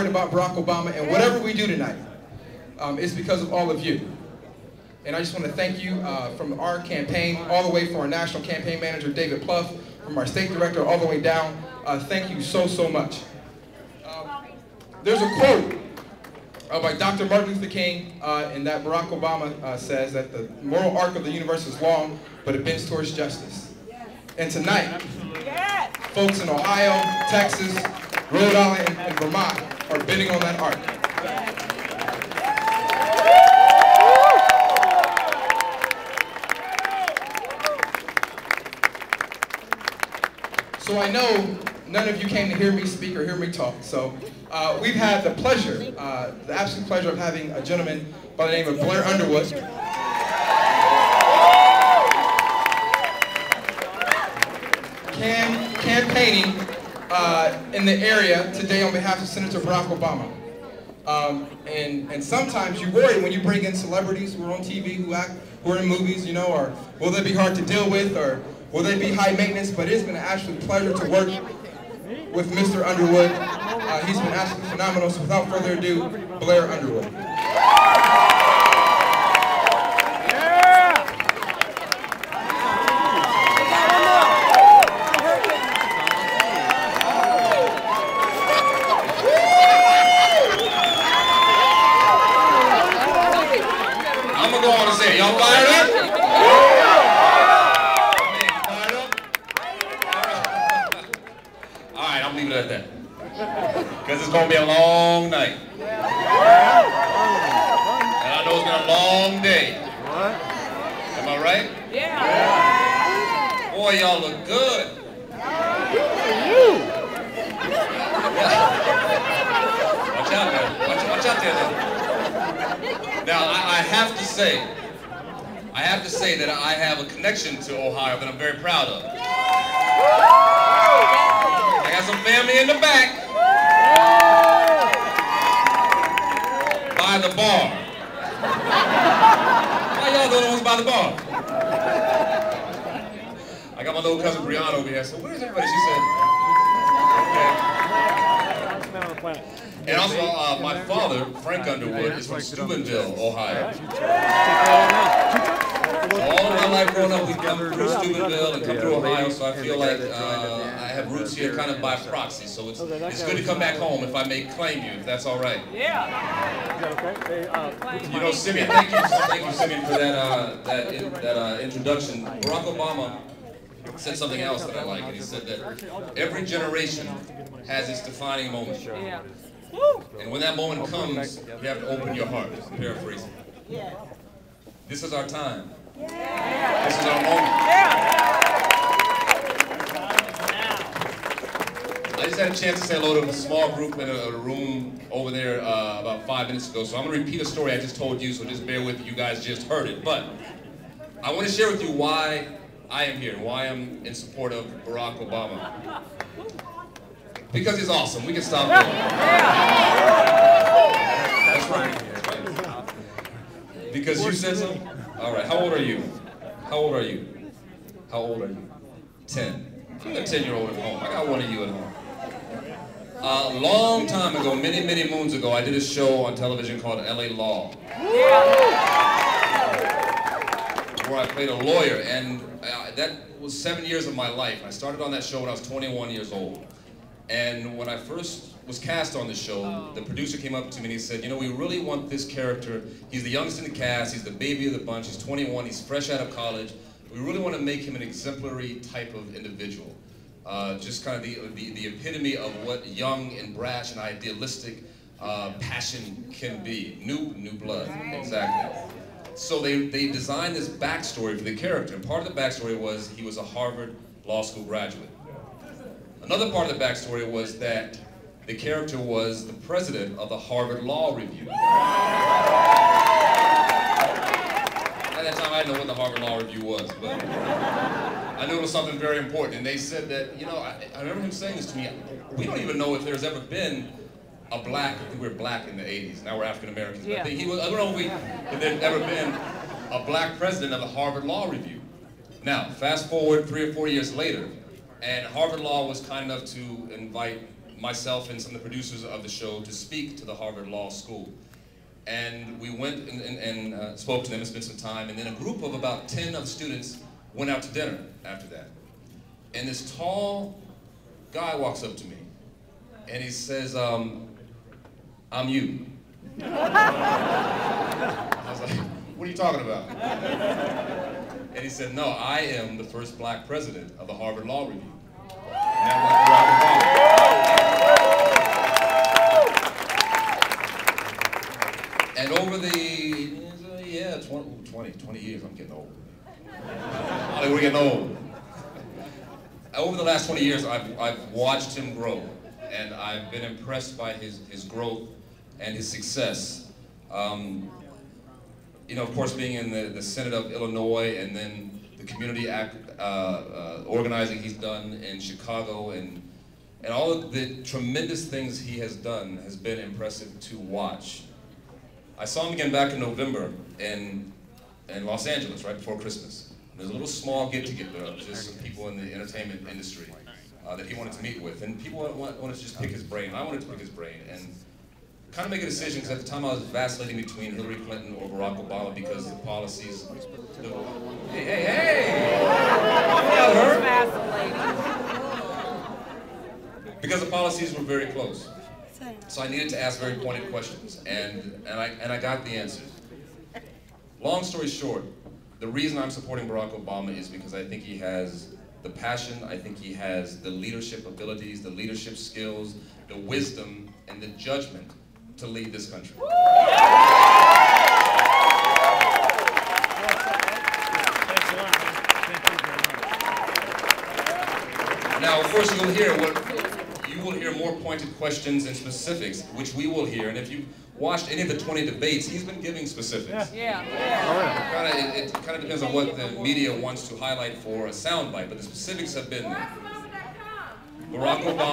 worried about Barack Obama, and whatever we do tonight, it's because of all of you. And I just want to thank you from our campaign, all the way from our national campaign manager, David Pluff, from our state director, all the way down. Thank you so, so much. There's a quote by Dr. Martin Luther King in that Barack Obama says that the moral arc of the universe is long, but it bends towards justice. And tonight, folks in Ohio, Texas, Rhode Island, and Vermont are bending on that arc. So I know none of you came to hear me speak or hear me talk. So we've had the pleasure, the absolute pleasure of having a gentleman by the name of Blair Underwood. Campaigning in the area today on behalf of Senator Barack Obama. And sometimes you worry when you bring in celebrities who are on TV, who are in movies, you know, or will they be hard to deal with, or will they be high maintenance? But it's been an absolute pleasure to work with Mr. Underwood. He's been absolutely phenomenal. So without further ado, Blair Underwood. Y'all fired up? Fired up? All right, I'm leaving it at that. Because it's going to be a long night. And I know it's been a long day. Am I right? Yeah. Boy, y'all look good. Watch out, man. Watch out there, man. Now, I have to say that I have a connection to Ohio that I'm very proud of. I got some family in the back by the bar. Why y'all the only ones by the bar? I got my little cousin Brianna over here. So where's everybody? She said, okay. And also, my father, Frank Underwood, is from Steubenville, Ohio. All of my life growing up, we've come through Steubenville and come through Ohio, so I feel like I have roots here kind of by proxy. So it's good to come back home if I may claim you, if that's all right. Yeah. You know, Simeon, thank you, Simeon, for that introduction. Barack Obama said something else that I like, and he said that every generation has its defining moment. And when that moment comes, you have to open your heart, paraphrasing. This is our time. This is our moment. I just had a chance to say hello to a small group in a room over there about 5 minutes ago, so I'm going to repeat a story I just told you, so just bear with me, you guys just heard it. But I want to share with you why I am here, why I'm in support of Barack Obama. Because he's awesome. We can stop there. That's right. Because you said so? All right. How old are you? How old are you? How old are you? 10. I got a 10-year-old at home. I got one of you at home. A long time ago, many, many moons ago, I did a show on television called LA Law. Where I played a lawyer, and that was 7 years of my life. I started on that show when I was 21 years old. And when I first was cast on the show, the producer came up to me and he said, you know, we really want this character. He's the youngest in the cast, he's the baby of the bunch, he's 21, he's fresh out of college. We really want to make him an exemplary type of individual. Just kind of the epitome of what young and brash and idealistic passion can be. New blood, exactly. So they designed this backstory for the character, and part of the backstory was he was a Harvard Law School graduate. Another part of the backstory was that the character was the president of the Harvard Law Review. At that time, I didn't know what the Harvard Law Review was, but I knew it was something very important. And they said that, you know, I remember him saying this to me, we don't even know if there's ever been a black, I think we were black in the 80s, now we're African Americans, but I think I don't know if there's ever been a black president of the Harvard Law Review. Now, fast forward 3 or 4 years later, and Harvard Law was kind enough to invite myself and some of the producers of the show to speak to the Harvard Law School. And we went and spoke to them and spent some time, and then a group of about 10 of the students went out to dinner after that. And this tall guy walks up to me, and he says, I'm you. I was like, what are you talking about? And he said, no, I am the first black president of the Harvard Law Review. And that was Barack Obama. And over the, 20 years, I'm getting old. We're getting old. Over the last 20 years, I've watched him grow, and I've been impressed by his growth and his success. You know, of course, being in the Senate of Illinois, and then the community organizing he's done in Chicago, and all of the tremendous things he has done has been impressive to watch. I saw him again back in November in Los Angeles, right before Christmas. There's a little small get-together of just some people in the entertainment industry that he wanted to meet with, and people wanted to just pick his brain. I wanted to pick his brain and kind of make a decision, because at the time I was vacillating between Hillary Clinton or Barack Obama because the policies. Hey! Because the policies were very close. So I needed to ask very pointed questions, and I got the answers. Long story short, the reason I'm supporting Barack Obama is because I think he has the passion, I think he has the leadership abilities, the leadership skills, the wisdom, and the judgment to lead this country. Now, of course, you will hear more pointed questions and specifics, which we will hear. And if you've watched any of the 20 debates, he's been giving specifics. It kind of depends on what the media wants to highlight for a soundbite, but the specifics have been there. Barack Obama.